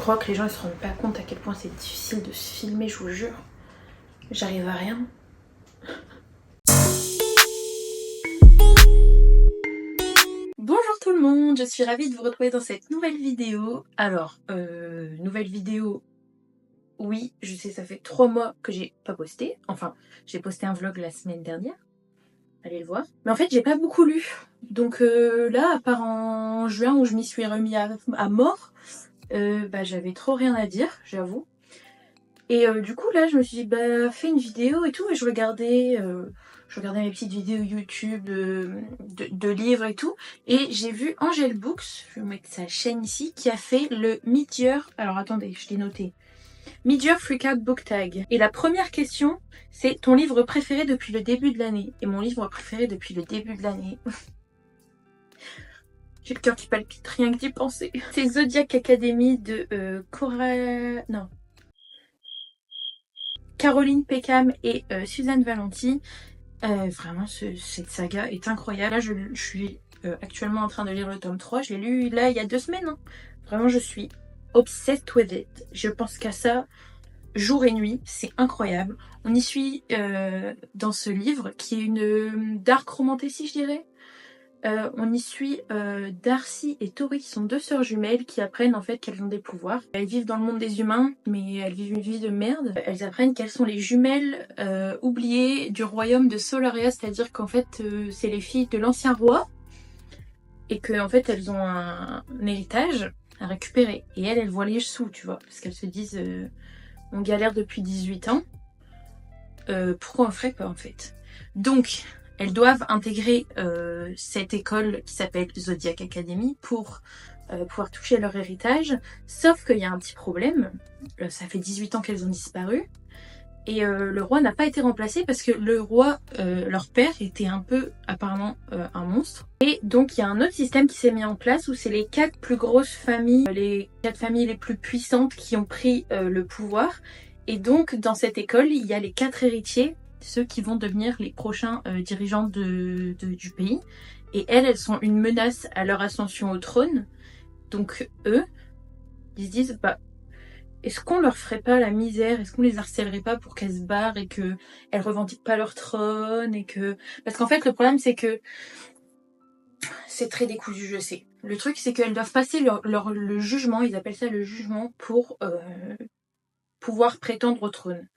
crois que les gens ils se rendent pas compte à quel point c'est difficile de se filmer, je vous jure. J'arrive à rien. Bonjour tout le monde, je suis ravie de vous retrouver dans cette nouvelle vidéo. Alors, nouvelle vidéo, oui, je sais, ça fait 3 mois que j'ai pas posté. Enfin, j'ai posté un vlog la semaine dernière, allez le voir. Mais en fait, j'ai pas beaucoup lu. Donc là, à part en juin où je m'y suis remis à mort, j'avais trop rien à dire, j'avoue. Et du coup, là, je me suis dit, fais une vidéo et tout. Et je regardais mes petites vidéos YouTube de livres et tout. Et j'ai vu Angel Books, je vais vous mettre sa chaîne ici, qui a fait le Mid-Year. Alors attendez, je l'ai noté. Mid-Year Freakout Book Tag. Et la première question, c'est ton livre préféré depuis le début de l'année. Et mon livre préféré depuis le début de l'année. J'ai le cœur qui palpite rien que d'y penser. C'est Zodiac Academy de Caroline Peckham et Suzanne Valenti. Vraiment, cette saga est incroyable. Là, je suis actuellement en train de lire le tome 3. Je l'ai lu là il y a 2 semaines. Hein. Vraiment, je suis obsessed with it. Je pense qu'à ça jour et nuit. C'est incroyable. On y suit dans ce livre qui est une dark romantasy, je dirais. On y suit Darcy et Tori qui sont 2 sœurs jumelles qui apprennent en fait qu'elles ont des pouvoirs. Elles vivent dans le monde des humains mais elles vivent une vie de merde. Elles apprennent qu'elles sont les jumelles oubliées du royaume de Solaria, c'est-à-dire qu'en fait c'est les filles de l'ancien roi et qu'en fait elles ont un héritage à récupérer. Et elles voient les sous, tu vois, parce qu'elles se disent on galère depuis 18 ans, pourquoi on ferait pas en fait. Donc elles doivent intégrer cette école qui s'appelle Zodiac Academy pour pouvoir toucher leur héritage. Sauf qu'il y a un petit problème. Ça fait 18 ans qu'elles ont disparu. Et le roi n'a pas été remplacé parce que le roi, leur père, était un peu apparemment un monstre. Et donc il y a un autre système qui s'est mis en place où c'est les 4 plus grosses familles, les 4 familles les plus puissantes qui ont pris le pouvoir. Et donc dans cette école, il y a les 4 héritiers, ceux qui vont devenir les prochains dirigeants du pays. Et elles sont une menace à leur ascension au trône. Donc eux, ils se disent, est-ce qu'on leur ferait pas la misère? Est-ce qu'on les harcèlerait pas pour qu'elles se barrent et qu'elles revendiquent pas leur trône et que... Parce qu'en fait, le problème, c'est que c'est très décousu, je sais. Le truc, c'est qu'elles doivent passer le jugement, ils appellent ça le jugement, pour pouvoir prétendre au trône.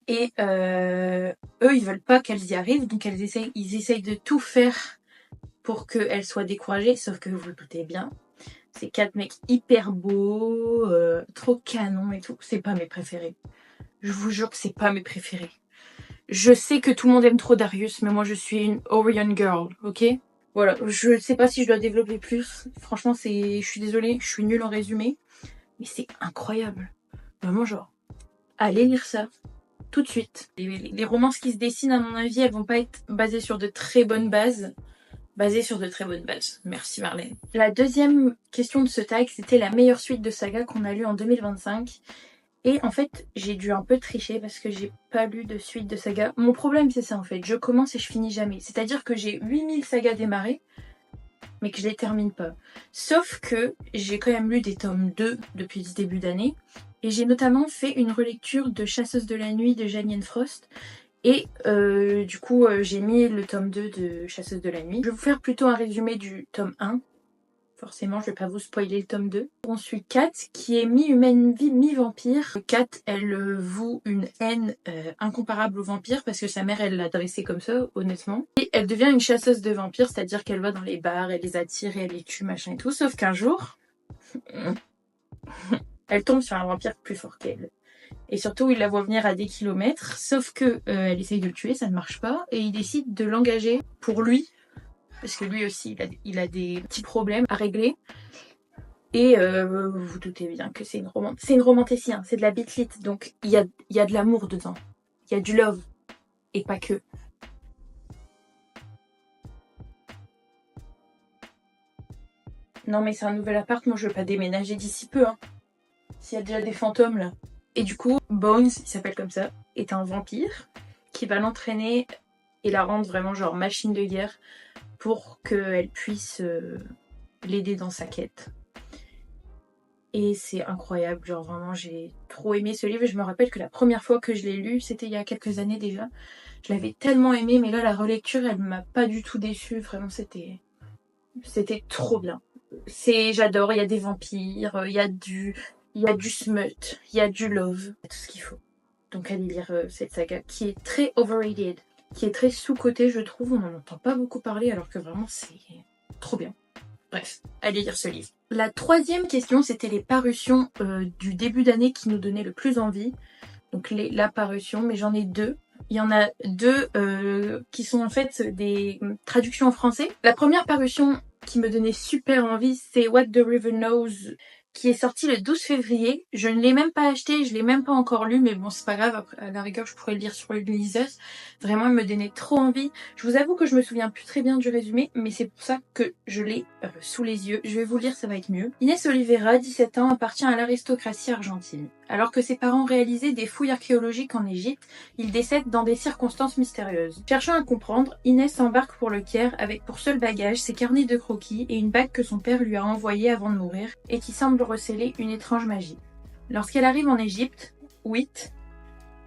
Et eux, ils veulent pas qu'elles y arrivent, donc ils essayent de tout faire pour qu'elles soient découragées, sauf que vous vous doutez bien, ces 4 mecs hyper beaux, trop canons et tout, c'est pas mes préférés. Je vous jure que c'est pas mes préférés. Je sais que tout le monde aime trop Darius, mais moi je suis une Orion girl, ok? Voilà, je sais pas si je dois développer plus. Franchement, je suis désolée, je suis nulle en résumé, mais c'est incroyable. Vraiment, genre, allez lire ça. Tout de suite. Les romances qui se dessinent, à mon avis, elles vont pas être basées sur de très bonnes bases. Merci Marlène. La deuxième question de ce tag, c'était la meilleure suite de saga qu'on a lue en 2025. Et en fait, j'ai dû un peu tricher parce que j'ai pas lu de suite de saga. Mon problème, c'est ça en fait. Je commence et je finis jamais. C'est-à-dire que j'ai 8000 sagas démarrées, mais que je les termine pas. Sauf que j'ai quand même lu des tomes 2 depuis ce début d'année. Et j'ai notamment fait une relecture de Chasseuse de la nuit de Janine Frost. Et du coup, j'ai mis le tome 2 de Chasseuse de la nuit. Je vais vous faire plutôt un résumé du tome 1. Forcément, je vais pas vous spoiler le tome 2. On suit Kat, qui est mi-humaine, mi-vampire. Kat, elle voue une haine incomparable aux vampires, parce que sa mère, elle l'a dressée comme ça, honnêtement. Et elle devient une chasseuse de vampires, c'est-à-dire qu'elle va dans les bars, elle les attire et elle les tue, machin et tout. Sauf qu'un jour, elle tombe sur un vampire plus fort qu'elle. Et surtout, il la voit venir à des kilomètres, sauf que elle essaye de le tuer, ça ne marche pas, et il décide de l'engager pour lui, parce que lui aussi, il a des petits problèmes à régler. Et vous vous doutez bien que c'est une romantasy, hein, c'est de la bitlit, donc il y a de l'amour dedans, il y a du love, et pas que. Non mais c'est un nouvel appart, moi je veux pas déménager d'ici peu, hein. S'il y a déjà des fantômes là. Et du coup, Bones, il s'appelle comme ça, est un vampire qui va l'entraîner et la rendre vraiment genre machine de guerre pour qu'elle puisse l'aider dans sa quête. Et c'est incroyable, genre vraiment j'ai trop aimé ce livre. Et je me rappelle que la première fois que je l'ai lu, c'était il y a quelques années déjà. Je l'avais tellement aimé, mais là la relecture, elle m'a pas du tout déçue. Vraiment, c'était trop bien. J'adore. Il y a des vampires, il y a du smut, il y a du love, il y a tout ce qu'il faut. Donc allez lire cette saga qui est très overrated, qui est très sous-cotée, je trouve. On n'en entend pas beaucoup parler, alors que vraiment c'est trop bien. Bref, allez lire ce livre. La troisième question, c'était les parutions du début d'année qui nous donnaient le plus envie. Donc la parution, mais j'en ai deux. Il y en a deux qui sont en fait des traductions en français. La première parution qui me donnait super envie, c'est What the River Knows, qui est sorti le 12 février. Je ne l'ai même pas acheté, je l'ai même pas encore lu, mais bon, c'est pas grave, après, à la rigueur, je pourrais le lire sur le liseuse. Vraiment, il me donnait trop envie. Je vous avoue que je me souviens plus très bien du résumé, mais c'est pour ça que je l'ai sous les yeux. Je vais vous lire, ça va être mieux. Inès Oliveira, 17 ans, appartient à l'aristocratie argentine. Alors que ses parents réalisaient des fouilles archéologiques en Égypte, il décède dans des circonstances mystérieuses. Cherchant à comprendre, Inès s'embarque pour le Caire avec pour seul bagage ses carnets de croquis et une bague que son père lui a envoyée avant de mourir et qui semble receler une étrange magie. Lorsqu'elle arrive en Égypte, Whit,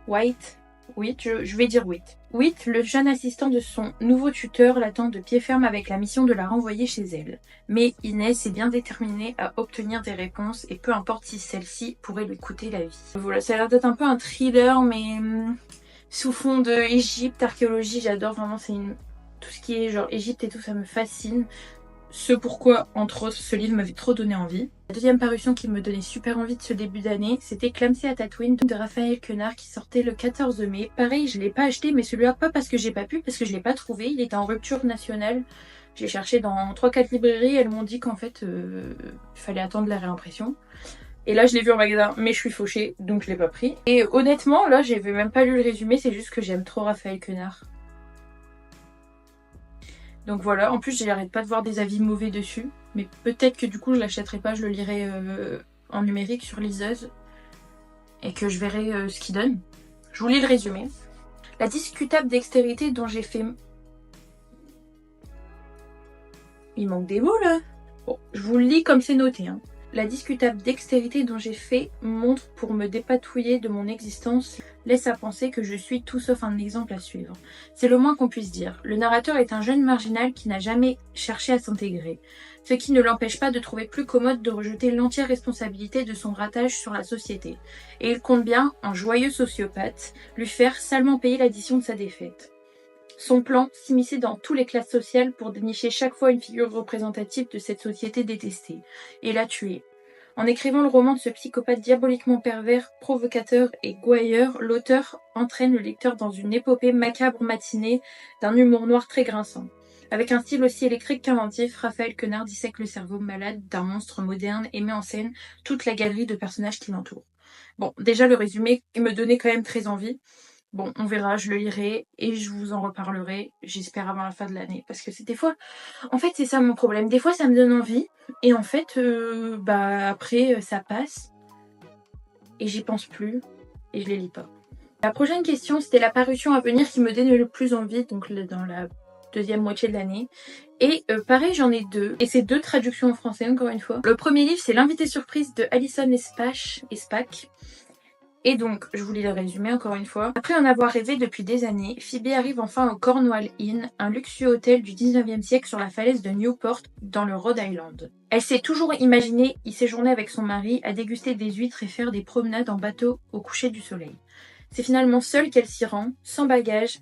je vais dire Whit, le jeune assistant de son nouveau tuteur, l'attend de pied ferme avec la mission de la renvoyer chez elle. Mais Inès est bien déterminée à obtenir des réponses et peu importe si celle-ci pourrait lui coûter la vie. Voilà, ça a l'air d'être un peu un thriller, mais sous fond de Égypte, archéologie, j'adore vraiment, tout ce qui est genre Égypte et tout, ça me fascine. Ce pourquoi, entre autres, ce livre m'avait trop donné envie. La deuxième parution qui me donnait super envie de ce début d'année, c'était Clamsey à Tatooine de Raphaël Quenard qui sortait le 14 mai. Pareil, je l'ai pas acheté, mais celui-là pas parce que j'ai pas pu, parce que je l'ai pas trouvé. Il était en rupture nationale. Je l'ai cherché dans 3-4 librairies, elles m'ont dit qu'en fait, il fallait attendre la réimpression. Et là, je l'ai vu en magasin, mais je suis fauchée, donc je l'ai pas pris. Et honnêtement, là, j'avais même pas lu le résumé, c'est juste que j'aime trop Raphaël Quenard. Donc voilà, en plus j'arrête pas de voir des avis mauvais dessus, mais peut-être que du coup je l'achèterai pas, je le lirai en numérique sur liseuse et que je verrai ce qu'il donne. Je vous lis le résumé. La discutable dextérité dont j'ai fait... Il manque des mots là. Bon, je vous le lis comme c'est noté. Hein. La discutable dextérité dont j'ai fait montre pour me dépatouiller de mon existence laisse à penser que je suis tout sauf un exemple à suivre. C'est le moins qu'on puisse dire. Le narrateur est un jeune marginal qui n'a jamais cherché à s'intégrer, ce qui ne l'empêche pas de trouver plus commode de rejeter l'entière responsabilité de son ratage sur la société. Et il compte bien, en joyeux sociopathe, lui faire salement payer l'addition de sa défaite. Son plan, s'immiscer dans toutes les classes sociales pour dénicher chaque fois une figure représentative de cette société détestée, et la tuer. En écrivant le roman de ce psychopathe diaboliquement pervers, provocateur et gouailleur, l'auteur entraîne le lecteur dans une épopée macabre matinée d'un humour noir très grinçant. Avec un style aussi électrique qu'inventif, Raphaël Quenard dissèque le cerveau malade d'un monstre moderne et met en scène toute la galerie de personnages qui l'entourent. Bon, déjà le résumé me donnait quand même très envie. Bon, on verra, je le lirai et je vous en reparlerai, j'espère avant la fin de l'année. Parce que c'est des fois... En fait, c'est ça mon problème. Des fois, ça me donne envie. Et en fait, après, ça passe. Et j'y pense plus. Et je les lis pas. La prochaine question, c'était la parution à venir qui me donnait le plus envie. Donc, dans la deuxième moitié de l'année. Et pareil, j'en ai deux. Et c'est deux traductions en français, encore une fois. Le premier livre, c'est L'invité surprise de Alison Espach. Et donc, je vous lis le résumé encore une fois. Après en avoir rêvé depuis des années, Phoebe arrive enfin au Cornwall Inn, un luxueux hôtel du 19e siècle sur la falaise de Newport, dans le Rhode Island. Elle s'est toujours imaginé y séjourner avec son mari, à déguster des huîtres et faire des promenades en bateau au coucher du soleil. C'est finalement seule qu'elle s'y rend, sans bagage,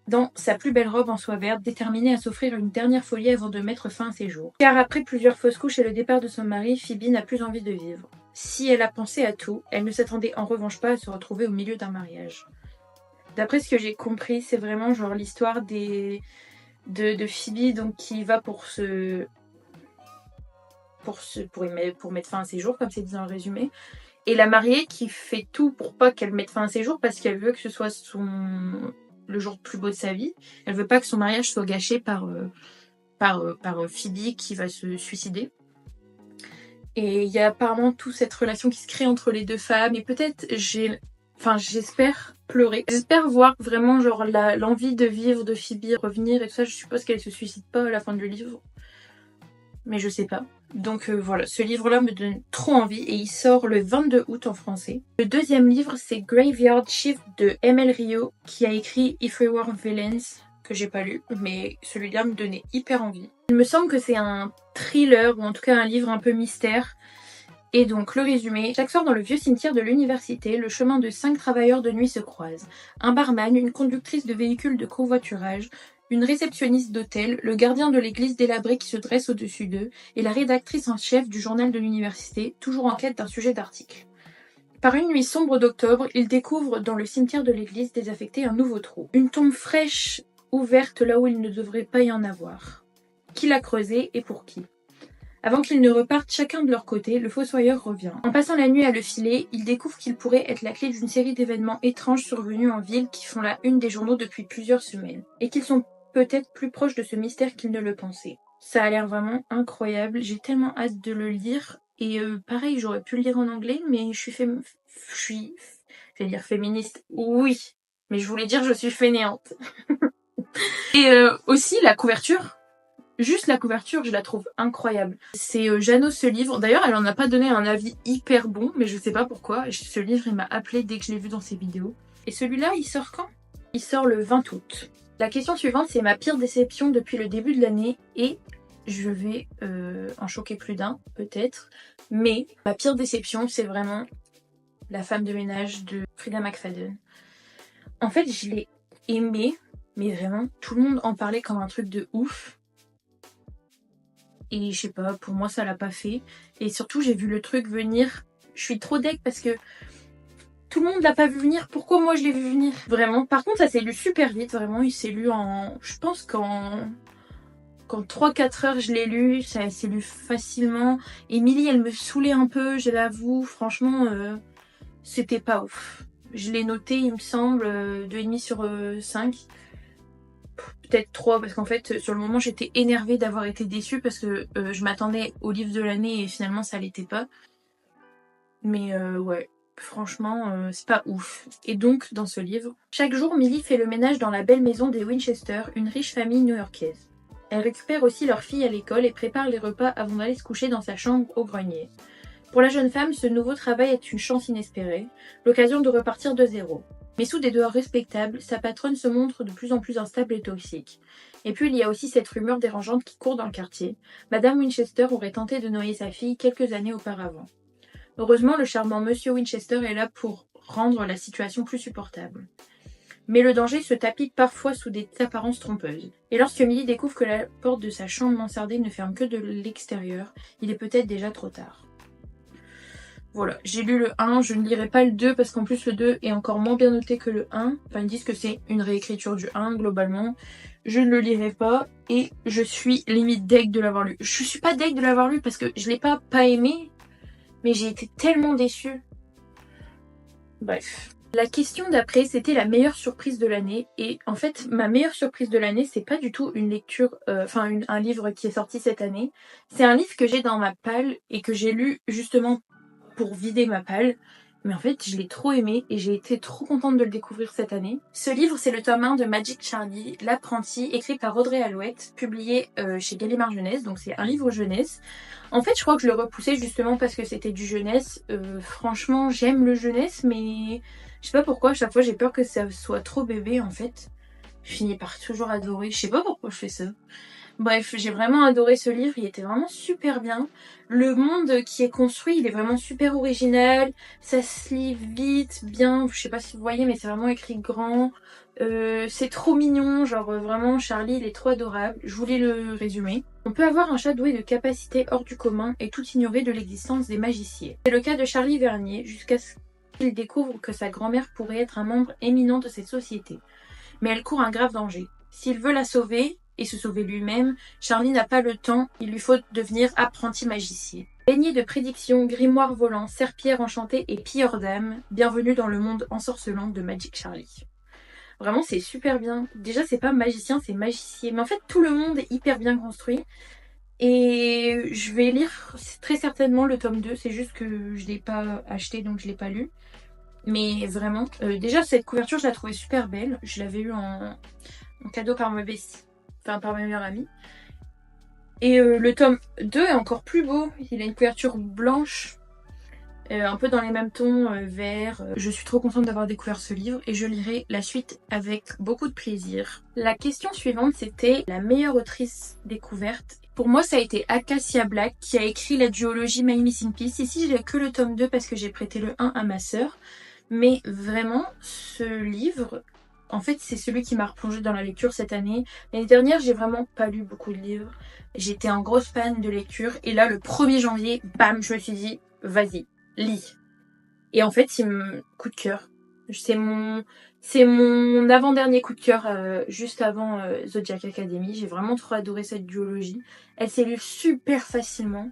dans sa plus belle robe en soie verte, déterminée à s'offrir une dernière folie avant de mettre fin à ses jours. Car après plusieurs fausses couches et le départ de son mari, Phoebe n'a plus envie de vivre. Si elle a pensé à tout, elle ne s'attendait en revanche pas à se retrouver au milieu d'un mariage. D'après ce que j'ai compris, c'est vraiment genre l'histoire de Phoebe donc, qui va pour mettre fin à ses jours, comme c'est dit dans le résumé. Et la mariée qui fait tout pour pas qu'elle mette fin à ses jours parce qu'elle veut que ce soit le jour le plus beau de sa vie. Elle veut pas que son mariage soit gâché par Phoebe qui va se suicider. Et il y a apparemment toute cette relation qui se crée entre les deux femmes. Et peut-être, j'espère pleurer. J'espère voir vraiment genre l'envie de vivre de Phoebe revenir et tout ça. Je suppose qu'elle se suicide pas à la fin du livre. mais je sais pas. Donc voilà, ce livre-là me donne trop envie et il sort le 22 août en français. Le deuxième livre, c'est Graveyard Shift de M.L. Rio, qui a écrit If We Were Villains, que j'ai pas lu, mais celui-là me donnait hyper envie. Il me semble que c'est un thriller, ou en tout cas un livre un peu mystère. Et donc, le résumé. Chaque soir dans le vieux cimetière de l'université, le chemin de 5 travailleurs de nuit se croise. Un barman, une conductrice de véhicule de covoiturage, une réceptionniste d'hôtel, le gardien de l'église délabrée qui se dresse au-dessus d'eux, et la rédactrice en chef du journal de l'université, toujours en quête d'un sujet d'article. Par une nuit sombre d'octobre, ils découvrent dans le cimetière de l'église désaffecté un nouveau trou. Une tombe fraîche ouverte là où il ne devrait pas y en avoir. Qui l'a creusé et pour qui ? Avant qu'ils ne repartent chacun de leur côté, le fossoyeur revient. En passant la nuit à le filer, ils découvrent qu'il pourrait être la clé d'une série d'événements étranges survenus en ville qui font la une des journaux depuis plusieurs semaines, et qu'ils sont peut-être plus proches de ce mystère qu'ils ne le pensaient. Ça a l'air vraiment incroyable, j'ai tellement hâte de le lire, et pareil, j'aurais pu le lire en anglais, mais je vais dire féministe, oui, mais je voulais dire je suis fainéante. Et aussi la couverture. Juste la couverture, je la trouve incroyable. C'est Jeannot ce livre. D'ailleurs, elle en a pas donné un avis hyper bon, mais je sais pas pourquoi. Ce livre, il m'a appelé dès que je l'ai vu dans ses vidéos. Et celui-là, il sort quand ? Il sort le 20 août. La question suivante, c'est ma pire déception depuis le début de l'année. Et je vais en choquer plus d'un, peut-être. Mais ma pire déception, c'est vraiment La femme de ménage de Frida McFadden. En fait, je l'ai aimé, mais vraiment, tout le monde en parlait comme un truc de ouf. Et je sais pas, pour moi ça l'a pas fait. Et surtout j'ai vu le truc venir. Je suis trop deg parce que tout le monde l'a pas vu venir. Pourquoi moi je l'ai vu venir ? Vraiment. Par contre ça s'est lu super vite. Vraiment il s'est lu en... Je pense qu'en 3-4 heures je l'ai lu. Ça s'est lu facilement. Émilie elle me saoulait un peu, je l'avoue. Franchement c'était pas ouf. Je l'ai noté il me semble 2,5 sur 5. Peut-être 3 parce qu'en fait sur le moment j'étais énervée d'avoir été déçue parce que je m'attendais au livre de l'année et finalement ça l'était pas. Mais ouais, franchement c'est pas ouf. Et donc dans ce livre, chaque jour Millie fait le ménage dans la belle maison des Winchester, une riche famille new-yorkaise. Elle récupère aussi leur fille à l'école et prépare les repas avant d'aller se coucher dans sa chambre au grenier. Pour la jeune femme, ce nouveau travail est une chance inespérée, l'occasion de repartir de zéro. Mais sous des dehors respectables, sa patronne se montre de plus en plus instable et toxique. Et puis il y a aussi cette rumeur dérangeante qui court dans le quartier. Madame Winchester aurait tenté de noyer sa fille quelques années auparavant. Heureusement, le charmant Monsieur Winchester est là pour rendre la situation plus supportable. Mais le danger se tapit parfois sous des apparences trompeuses. Et lorsque Millie découvre que la porte de sa chambre mansardée ne ferme que de l'extérieur, il est peut-être déjà trop tard. Voilà, j'ai lu le 1, je ne lirai pas le 2 parce qu'en plus le 2 est encore moins bien noté que le 1. Enfin, ils disent que c'est une réécriture du 1 globalement. Je ne le lirai pas et je suis limite deg de l'avoir lu. Je suis pas deg de l'avoir lu parce que je l'ai pas aimé, mais j'ai été tellement déçue. Bref. La question d'après, c'était la meilleure surprise de l'année. Et en fait, ma meilleure surprise de l'année, c'est pas du tout une lecture, un livre qui est sorti cette année. C'est un livre que j'ai dans ma palle et que j'ai lu justement pour vider ma palle, mais en fait je l'ai trop aimé et j'ai été trop contente de le découvrir cette année. Ce livre c'est le tome 1 de Magic Charlie, l'apprenti, écrit par Audrey Alouette, publié chez Gallimard Jeunesse, donc c'est un livre jeunesse. En fait je crois que je le repoussais justement parce que c'était du jeunesse. Franchement j'aime le jeunesse mais je sais pas pourquoi à chaque fois j'ai peur que ça soit trop bébé en fait. Je finis par toujours adorer, je sais pas pourquoi je fais ça. Bref, j'ai vraiment adoré ce livre, il était vraiment super bien. Le monde qui est construit, il est vraiment super original, ça se lit vite, bien, je sais pas si vous voyez mais c'est vraiment écrit grand. C'est trop mignon, genre vraiment Charlie il est trop adorable, je voulais le résumer. On peut avoir un chat doué de capacités hors du commun et tout ignorer de l'existence des magiciens. C'est le cas de Charlie Vernier jusqu'à ce qu'il découvre que sa grand-mère pourrait être un membre éminent de cette société. Mais elle court un grave danger. S'il veut la sauver, et se sauver lui-même, Charlie n'a pas le temps, il lui faut devenir apprenti magicien. Baigné de prédictions, grimoires volants, serpillères enchantées et pilleurs d'âmes, bienvenue dans le monde ensorcelant de Magic Charlie. Vraiment c'est super bien. Déjà c'est pas magicien, c'est magicien. Mais en fait tout le monde est hyper bien construit. Et je vais lire très certainement le tome 2, c'est juste que je l'ai pas acheté donc je l'ai pas lu. Mais vraiment, déjà cette couverture je la trouvais super belle. Je l'avais eu en cadeau par ma bestie. Enfin par ma meilleure amie. Et le tome 2 est encore plus beau. Il a une couverture blanche, un peu dans les mêmes tons, vert. Je suis trop contente d'avoir découvert ce livre et je lirai la suite avec beaucoup de plaisir. La question suivante, c'était la meilleure autrice découverte. Pour moi, ça a été Acacia Black qui a écrit la duologie My Missing Piece. Ici, j'ai que le tome 2 parce que j'ai prêté le 1 à ma sœur. Mais vraiment, ce livre, en fait, c'est celui qui m'a replongée dans la lecture cette année. L'année dernière, j'ai vraiment pas lu beaucoup de livres. J'étais en grosse panne de lecture. Et là, le 1er janvier, bam, je me suis dit, vas-y, lis. Et en fait, coup de cœur. C'est mon avant-dernier coup de cœur, juste avant Zodiac Academy. J'ai vraiment trop adoré cette duologie. Elle s'est lue super facilement.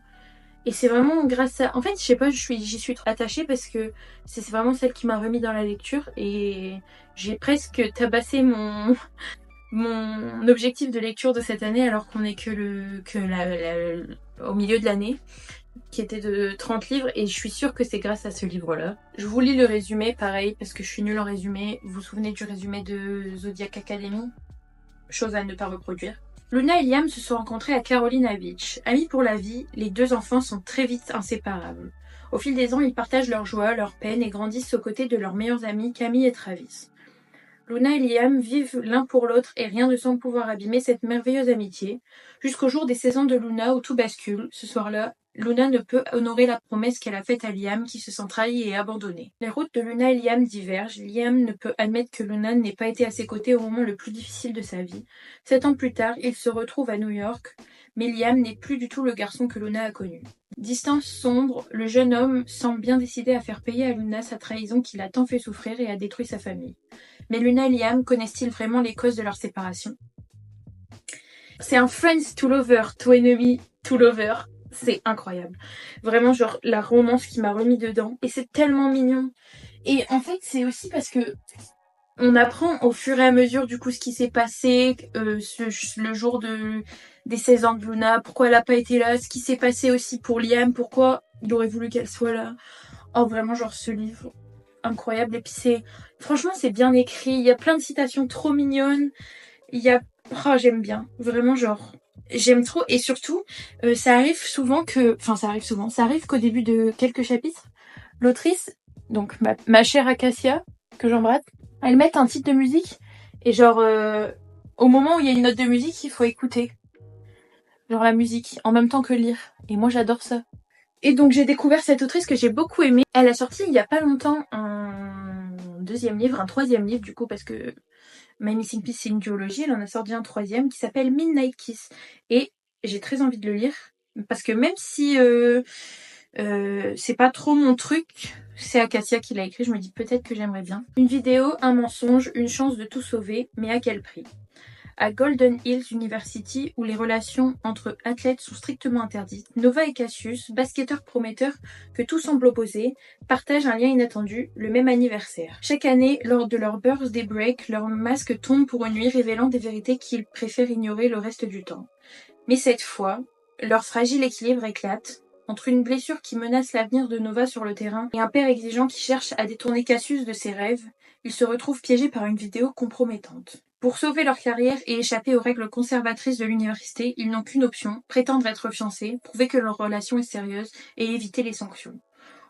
Et c'est vraiment grâce à... En fait, je sais pas, j'y suis trop attachée parce que c'est vraiment celle qui m'a remis dans la lecture. Et j'ai presque tabassé mon objectif de lecture de cette année alors qu'on est au milieu de l'année, qui était de 30 livres. Et je suis sûre que c'est grâce à ce livre-là. Je vous lis le résumé, pareil, parce que je suis nulle en résumé. Vous vous souvenez du résumé de Zodiac Academy? Chose à ne pas reproduire. Luna et Liam se sont rencontrés à Carolina Beach. Amis pour la vie, les deux enfants sont très vite inséparables. Au fil des ans, ils partagent leurs joies, leurs peines et grandissent aux côtés de leurs meilleurs amis Camille et Travis. Luna et Liam vivent l'un pour l'autre et rien ne semble pouvoir abîmer cette merveilleuse amitié, jusqu'au jour des 16 ans de Luna où tout bascule. Ce soir-là, Luna ne peut honorer la promesse qu'elle a faite à Liam qui se sent trahi et abandonné. Les routes de Luna et Liam divergent. Liam ne peut admettre que Luna n'ait pas été à ses côtés au moment le plus difficile de sa vie. 7 ans plus tard, il se retrouve à New York, mais Liam n'est plus du tout le garçon que Luna a connu. Distance sombre, le jeune homme semble bien décidé à faire payer à Luna sa trahison qui l'a tant fait souffrir et a détruit sa famille. Mais Luna et Liam connaissent-ils vraiment les causes de leur séparation? C'est un Friends to Lover, to Enemy to Lover. C'est incroyable. Vraiment, genre, la romance qui m'a remis dedans. Et c'est tellement mignon. Et en fait, c'est aussi parce que on apprend au fur et à mesure, du coup, ce qui s'est passé, le jour des 16 ans de Luna, pourquoi elle a pas été là, ce qui s'est passé aussi pour Liam, pourquoi il aurait voulu qu'elle soit là. Oh, vraiment, genre, ce livre, incroyable. Et puis franchement, c'est bien écrit. Il y a plein de citations trop mignonnes. Il y a... Oh, j'aime bien. Vraiment, genre... J'aime trop. Et surtout, ça arrive souvent que... Enfin, ça arrive qu'au début de quelques chapitres, l'autrice, donc ma chère Acacia, que j'embrasse, elle met un titre de musique. Et genre, au moment où il y a une note de musique, il faut écouter. Genre la musique, en même temps que lire. Et moi, j'adore ça. Et donc, j'ai découvert cette autrice que j'ai beaucoup aimée. Elle a sorti, il y a pas longtemps, un troisième livre, du coup, parce que... My Missing Piece, c'est une duologie. Elle en a sorti un troisième qui s'appelle Midnight Kiss. Et j'ai très envie de le lire. Parce que même si c'est pas trop mon truc, c'est Acacia qui l'a écrit, je me dis peut-être que j'aimerais bien. Une vidéo, un mensonge, une chance de tout sauver, mais à quel prix? À Golden Hills University, où les relations entre athlètes sont strictement interdites, Nova et Cassius, basketteurs prometteurs que tout semble opposer, partagent un lien inattendu, le même anniversaire. Chaque année, lors de leur birthday break, leur masque tombe pour une nuit révélant des vérités qu'ils préfèrent ignorer le reste du temps. Mais cette fois, leur fragile équilibre éclate. Entre une blessure qui menace l'avenir de Nova sur le terrain et un père exigeant qui cherche à détourner Cassius de ses rêves, ils se retrouvent piégés par une vidéo compromettante. Pour sauver leur carrière et échapper aux règles conservatrices de l'université, ils n'ont qu'une option, prétendre être fiancés, prouver que leur relation est sérieuse et éviter les sanctions.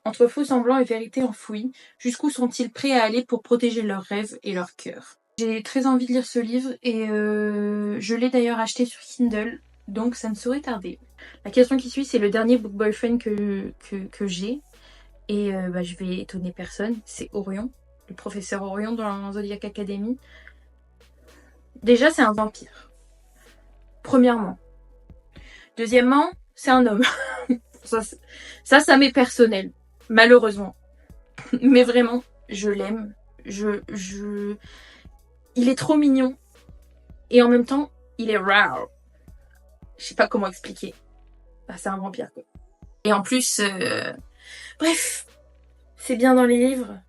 Entre faux semblants et vérité enfouie, jusqu'où sont-ils prêts à aller pour protéger leurs rêves et leur cœur? J'ai très envie de lire ce livre et je l'ai d'ailleurs acheté sur Kindle, donc ça ne saurait tarder. La question qui suit, c'est le dernier book boyfriend que j'ai et je vais étonner personne, c'est Orion, le professeur Orion dans Zodiac Academy. Déjà, c'est un vampire. Premièrement. Deuxièmement, c'est un homme. ça m'est personnel. Malheureusement. Mais vraiment, je l'aime. Il est trop mignon. Et en même temps, il est rare. Je sais pas comment expliquer. Bah, c'est un vampire, quoi. Et en plus, bref, c'est bien dans les livres.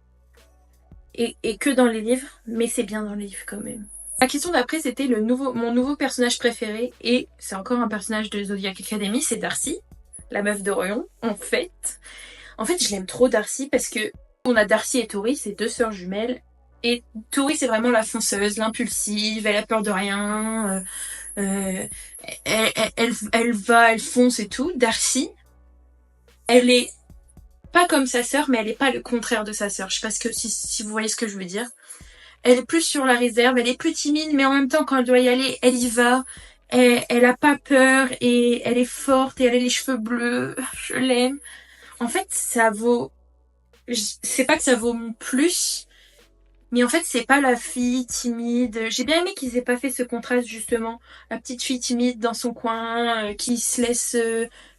Et que dans les livres, mais c'est bien dans les livres quand même. La question d'après, c'était mon nouveau personnage préféré, et c'est encore un personnage de Zodiac Academy, c'est Darcy, la meuf d'Orion, en fait. En fait, je l'aime trop, Darcy, parce que on a Darcy et Tori, c'est deux sœurs jumelles, et Tori, c'est vraiment la fonceuse, l'impulsive, elle a peur de rien, euh, elle fonce et tout. Darcy, elle est pas comme sa sœur, mais elle est pas le contraire de sa sœur. Je sais pas si vous voyez ce que je veux dire. Elle est plus sur la réserve, elle est plus timide, mais en même temps, quand elle doit y aller, elle y va. Elle a pas peur et elle est forte et elle a les cheveux bleus. Je l'aime. En fait, ça vaut... C'est pas que ça vaut plus, mais en fait, c'est pas la fille timide. J'ai bien aimé qu'ils aient pas fait ce contraste, justement. La petite fille timide dans son coin, qui se laisse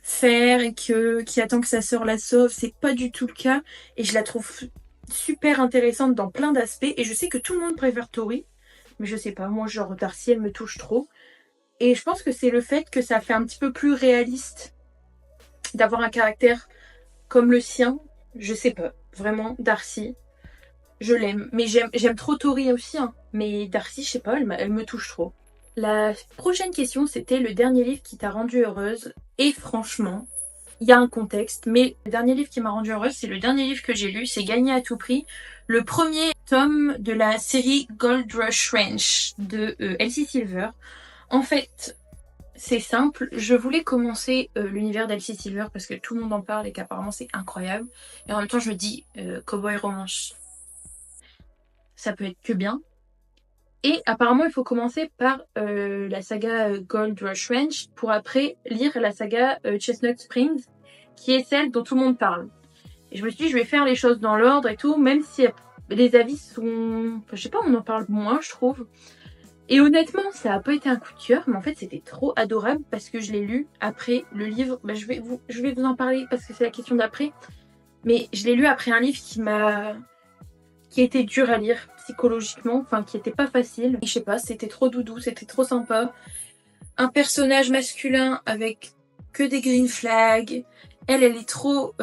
faire et qui attend que sa sœur la sauve. C'est pas du tout le cas. Et je la trouve super intéressante dans plein d'aspects. Et je sais que tout le monde préfère Tori. Mais je sais pas, moi, genre, Darcy, elle me touche trop. Et je pense que c'est le fait que ça fait un petit peu plus réaliste d'avoir un caractère comme le sien. Je sais pas. Vraiment, Darcy, je l'aime. Mais j'aime trop Tori aussi, hein. Mais Darcy, je sais pas, elle me touche trop. La prochaine question, c'était le dernier livre qui t'a rendue heureuse. Et franchement, il y a un contexte, mais le dernier livre qui m'a rendue heureuse, c'est le dernier livre que j'ai lu, c'est Gagner à tout prix. Le premier tome de la série Gold Rush Ranch de Elsie Silver. En fait, c'est simple, je voulais commencer l'univers d'Elsie Silver parce que tout le monde en parle et qu'apparemment c'est incroyable. Et en même temps, je me dis, Cowboy Romance, ça peut être que bien. Et apparemment, il faut commencer par la saga Gold Rush Ranch pour après lire la saga Chestnut Springs, qui est celle dont tout le monde parle. Et je me suis dit, je vais faire les choses dans l'ordre et tout, même si les avis sont... Enfin, je sais pas, on en parle moins, je trouve. Et honnêtement, ça a pas été un coup de cœur, mais en fait, c'était trop adorable parce que je l'ai lu après le livre. Bah, je vais vous en parler parce que c'est la question d'après. Mais je l'ai lu après un livre qui était dur à lire psychologiquement, enfin qui était pas facile. Et je sais pas, c'était trop doudou, c'était trop sympa. Un personnage masculin avec que des green flags. Elle est trop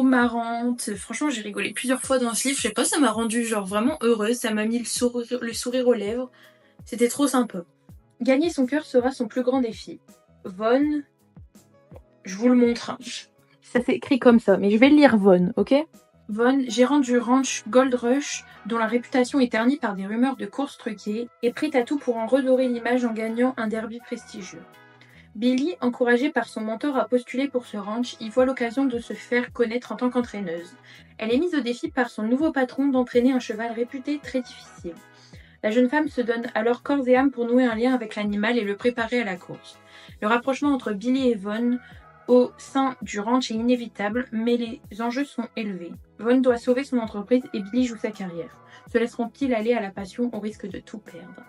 marrante. Franchement, j'ai rigolé plusieurs fois dans ce livre. Je sais pas, ça m'a rendue genre vraiment heureuse. Ça m'a mis le sourire aux lèvres. C'était trop sympa. Gagner son cœur sera son plus grand défi. Von, je vous le montre. Ça s'écrit comme ça, mais je vais le lire Von, ok? Von, gérant du ranch Gold Rush, dont la réputation est ternie par des rumeurs de courses truquées, est prêt à tout pour en redorer l'image en gagnant un derby prestigieux. Billy, encouragée par son mentor à postuler pour ce ranch, y voit l'occasion de se faire connaître en tant qu'entraîneuse. Elle est mise au défi par son nouveau patron d'entraîner un cheval réputé très difficile. La jeune femme se donne alors corps et âme pour nouer un lien avec l'animal et le préparer à la course. Le rapprochement entre Billy et Von au sein du ranch est inévitable, mais les enjeux sont élevés. Von doit sauver son entreprise et Billy joue sa carrière. Se laisseront-ils aller à la passion au risque de tout perdre?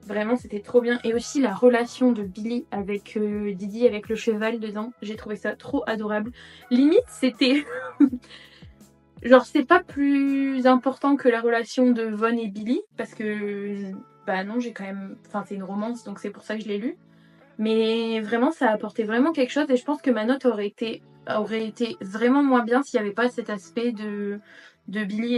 Vraiment, c'était trop bien. Et aussi la relation de Billy avec Didi, avec le cheval dedans, j'ai trouvé ça trop adorable. Limite, c'était... Genre, c'est pas plus important que la relation de Von et Billy, parce que, bah non, j'ai quand même... Enfin, c'est une romance, donc c'est pour ça que je l'ai lu. Mais vraiment, ça a apporté vraiment quelque chose, et je pense que ma note aurait été vraiment moins bien s'il n'y avait pas cet aspect de Billy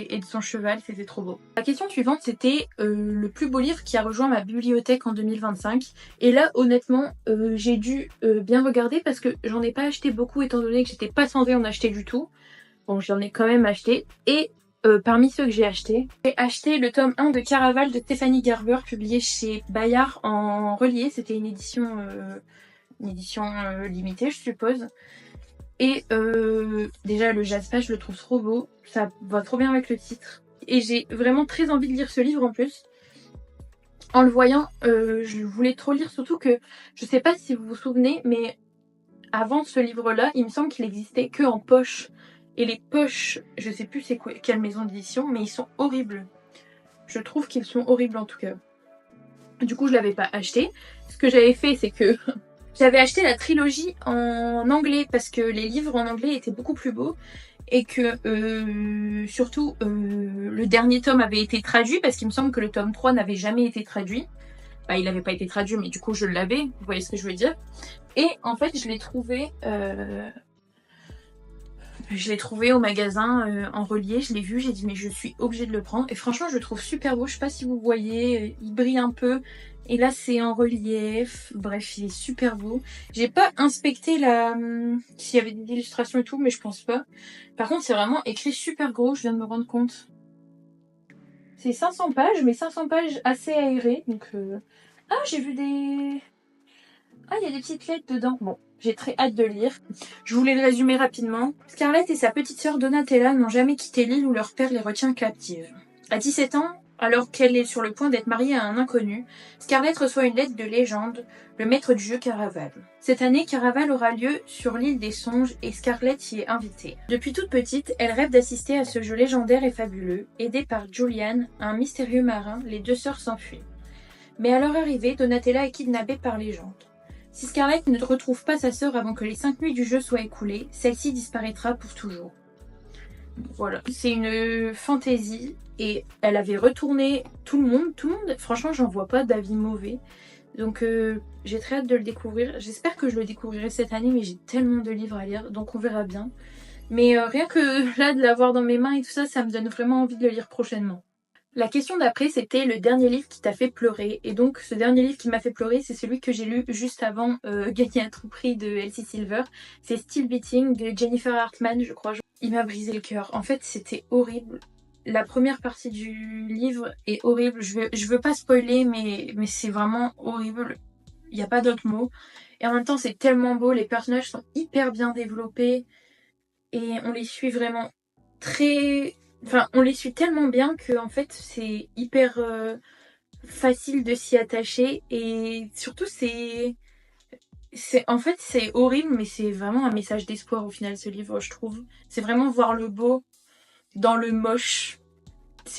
et de son cheval, c'était trop beau. La question suivante, c'était le plus beau livre qui a rejoint ma bibliothèque en 2025. Et là, honnêtement, j'ai dû bien regarder, parce que j'en ai pas acheté beaucoup, étant donné que j'étais pas censée en acheter du tout. Bon, j'en ai quand même acheté. Et parmi ceux que j'ai acheté le tome 1 de Caraval de Stéphanie Gerber, publié chez Bayard en relié. C'était une édition limitée, je suppose. Et déjà, le jaspage, je le trouve trop beau. Ça va trop bien avec le titre. Et j'ai vraiment très envie de lire ce livre en plus. En le voyant, je voulais trop lire, surtout que je sais pas si vous vous souvenez, mais avant ce livre-là, il me semble qu'il existait que en poche. Et les poches, je sais plus c'est quoi, quelle maison d'édition, mais ils sont horribles. Je trouve qu'ils sont horribles en tout cas. Du coup, je l'avais pas acheté. Ce que j'avais fait, c'est que j'avais acheté la trilogie en anglais parce que les livres en anglais étaient beaucoup plus beaux et que surtout le dernier tome avait été traduit parce qu'il me semble que le tome 3 n'avait jamais été traduit. Bah, il n'avait pas été traduit, mais du coup, je l'avais. Vous voyez ce que je veux dire? Et en fait, je l'ai trouvé au magasin en relié, je l'ai vu, j'ai dit mais je suis obligée de le prendre. Et franchement, je le trouve super beau, je sais pas si vous voyez, il brille un peu. Et là, c'est en relief, bref, il est super beau. J'ai pas inspecté s'il y avait des illustrations et tout, mais je pense pas. Par contre, c'est vraiment écrit super gros, je viens de me rendre compte. C'est 500 pages, mais 500 pages assez aérées, donc Ah, j'ai vu des... Ah, il y a des petites lettres dedans. Bon, j'ai très hâte de lire. Je voulais le résumer rapidement. Scarlett et sa petite sœur Donatella n'ont jamais quitté l'île où leur père les retient captives. À 17 ans, alors qu'elle est sur le point d'être mariée à un inconnu, Scarlett reçoit une lettre de légende, le maître du jeu Caraval. Cette année, Caraval aura lieu sur l'île des songes et Scarlett y est invitée. Depuis toute petite, elle rêve d'assister à ce jeu légendaire et fabuleux. Aidée par Julian, un mystérieux marin, les deux sœurs s'enfuient. Mais à leur arrivée, Donatella est kidnappée par légende. Si Scarlett ne retrouve pas sa sœur avant que les 5 nuits du jeu soient écoulées, celle-ci disparaîtra pour toujours. Voilà, c'est une fantaisie et elle avait retourné tout le monde, franchement j'en vois pas d'avis mauvais. Donc j'ai très hâte de le découvrir. J'espère que je le découvrirai cette année, mais j'ai tellement de livres à lire, donc on verra bien. Mais rien que là de l'avoir dans mes mains et tout ça, ça me donne vraiment envie de le lire prochainement. La question d'après, c'était le dernier livre qui t'a fait pleurer. Et donc, ce dernier livre qui m'a fait pleurer, c'est celui que j'ai lu juste avant Gagner un trou prix de Elsie Silver. C'est Still Beating de Jennifer Hartman, je crois. Il m'a brisé le cœur. En fait, c'était horrible. La première partie du livre est horrible. Je veux pas spoiler, mais c'est vraiment horrible. Il n'y a pas d'autre mot. Et en même temps, c'est tellement beau. Les personnages sont hyper bien développés. Et on les suit vraiment très... Enfin, on les suit tellement bien que en fait, c'est hyper facile de s'y attacher. Et surtout, en fait, c'est horrible, mais c'est vraiment un message d'espoir au final, ce livre, je trouve. C'est vraiment voir le beau dans le moche.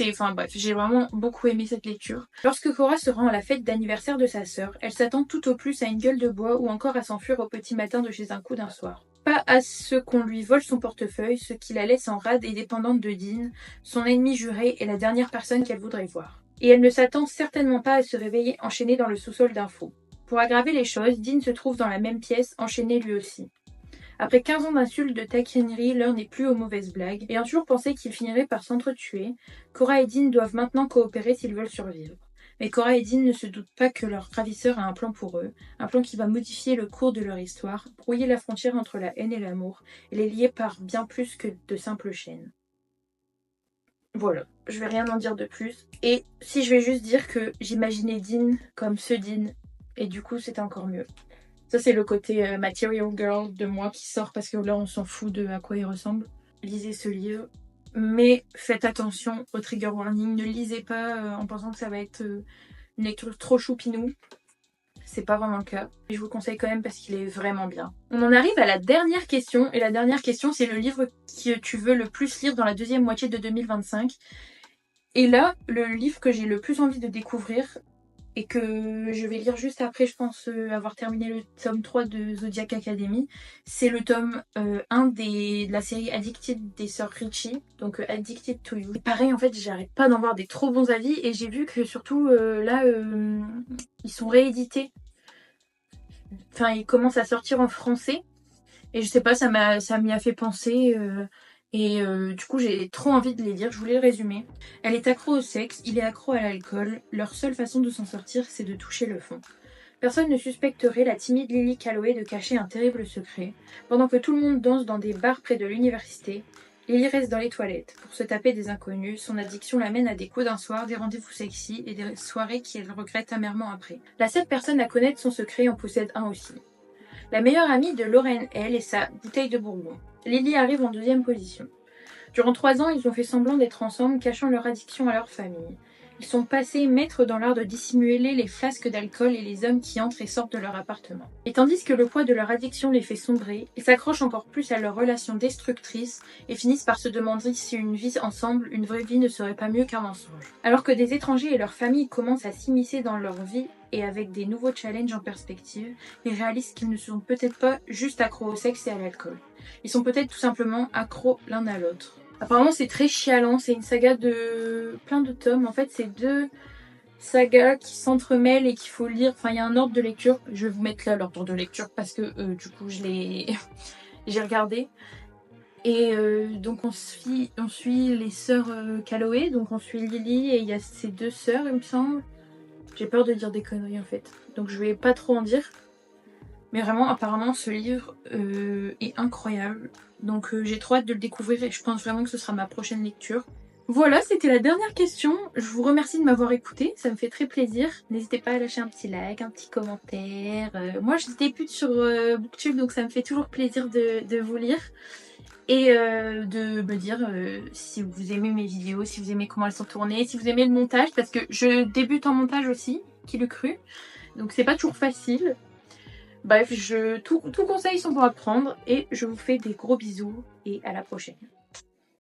Enfin bref, j'ai vraiment beaucoup aimé cette lecture. Lorsque Cora se rend à la fête d'anniversaire de sa sœur, elle s'attend tout au plus à une gueule de bois ou encore à s'enfuir au petit matin de chez un coup d'un soir. Pas à ce qu'on lui vole son portefeuille, ce qui la laisse en rade et dépendante de Dean, son ennemi juré et la dernière personne qu'elle voudrait voir. Et elle ne s'attend certainement pas à se réveiller enchaînée dans le sous-sol d'un faux. Pour aggraver les choses, Dean se trouve dans la même pièce, enchaîné lui aussi. Après 15 ans d'insultes, de taquineries, l'heure n'est plus aux mauvaises blagues. Ayant toujours pensé qu'ils finiraient par s'entretuer, Cora et Dean doivent maintenant coopérer s'ils veulent survivre. Mais Cora et Dean ne se doutent pas que leur ravisseur a un plan pour eux, un plan qui va modifier le cours de leur histoire, brouiller la frontière entre la haine et l'amour, et les lier par bien plus que de simples chaînes. Voilà, je vais rien en dire de plus. Et si je vais juste dire que j'imaginais Dean comme ce Dean, et du coup c'était encore mieux. Ça, c'est le côté Material Girl de moi qui sort parce que là, on s'en fout de à quoi il ressemble. Lisez ce livre. Mais faites attention au trigger warning. Ne lisez pas en pensant que ça va être une lecture trop choupinou. C'est pas vraiment le cas. Et je vous le conseille quand même parce qu'il est vraiment bien. On en arrive à la dernière question. Et la dernière question, c'est le livre que tu veux le plus lire dans la deuxième moitié de 2025. Et là, le livre que j'ai le plus envie de découvrir, et que je vais lire juste après, je pense avoir terminé le tome 3 de Zodiac Academy. C'est le tome 1 de la série Addicted des sœurs Ricci, donc Addicted to You. Et pareil, en fait, j'arrête pas d'en voir des trop bons avis, et j'ai vu que surtout là, ils sont réédités. Enfin, ils commencent à sortir en français, et je sais pas, ça m'y a fait penser... Et du coup, j'ai trop envie de les lire. Je voulais le résumer. Elle est accro au sexe, il est accro à l'alcool. Leur seule façon de s'en sortir, c'est de toucher le fond. Personne ne suspecterait la timide Lily Calloway de cacher un terrible secret. Pendant que tout le monde danse dans des bars près de l'université, Lily reste dans les toilettes pour se taper des inconnus. Son addiction l'amène à des coups d'un soir, des rendez-vous sexy et des soirées qu'elle regrette amèrement après. La seule personne à connaître son secret en possède un aussi. La meilleure amie de Lauren, elle, est sa bouteille de bourbon. Lily arrive en deuxième position. Durant 3 ans, ils ont fait semblant d'être ensemble, cachant leur addiction à leur famille. Ils sont passés maîtres dans l'art de dissimuler les flasques d'alcool et les hommes qui entrent et sortent de leur appartement. Et tandis que le poids de leur addiction les fait sombrer, ils s'accrochent encore plus à leur relation destructrice et finissent par se demander si une vie ensemble, une vraie vie, ne serait pas mieux qu'un mensonge. Alors que des étrangers et leurs familles commencent à s'immiscer dans leur vie et avec des nouveaux challenges en perspective, ils réalisent qu'ils ne sont peut-être pas juste accros au sexe et à l'alcool. Ils sont peut-être tout simplement accros l'un à l'autre. Apparemment c'est très chialant, c'est une saga de plein de tomes. En fait c'est 2 sagas qui s'entremêlent et qu'il faut lire. Enfin il y a un ordre de lecture. Je vais vous mettre là l'ordre de lecture parce que du coup j'ai regardé. Et donc on suit les sœurs Calloway, donc on suit Lily et il y a ses 2 sœurs il me semble. J'ai peur de dire des conneries en fait, donc je vais pas trop en dire. Mais vraiment, apparemment, ce livre est incroyable. Donc j'ai trop hâte de le découvrir et je pense vraiment que ce sera ma prochaine lecture. Voilà, c'était la dernière question. Je vous remercie de m'avoir écouté, ça me fait très plaisir. N'hésitez pas à lâcher un petit like, un petit commentaire. Moi, je débute sur Booktube, donc ça me fait toujours plaisir de vous lire. Et de me dire si vous aimez mes vidéos, si vous aimez comment elles sont tournées, si vous aimez le montage, parce que je débute en montage aussi, qui le cru. Donc c'est pas toujours facile. Bref, tous conseils sont pour apprendre et je vous fais des gros bisous et à la prochaine.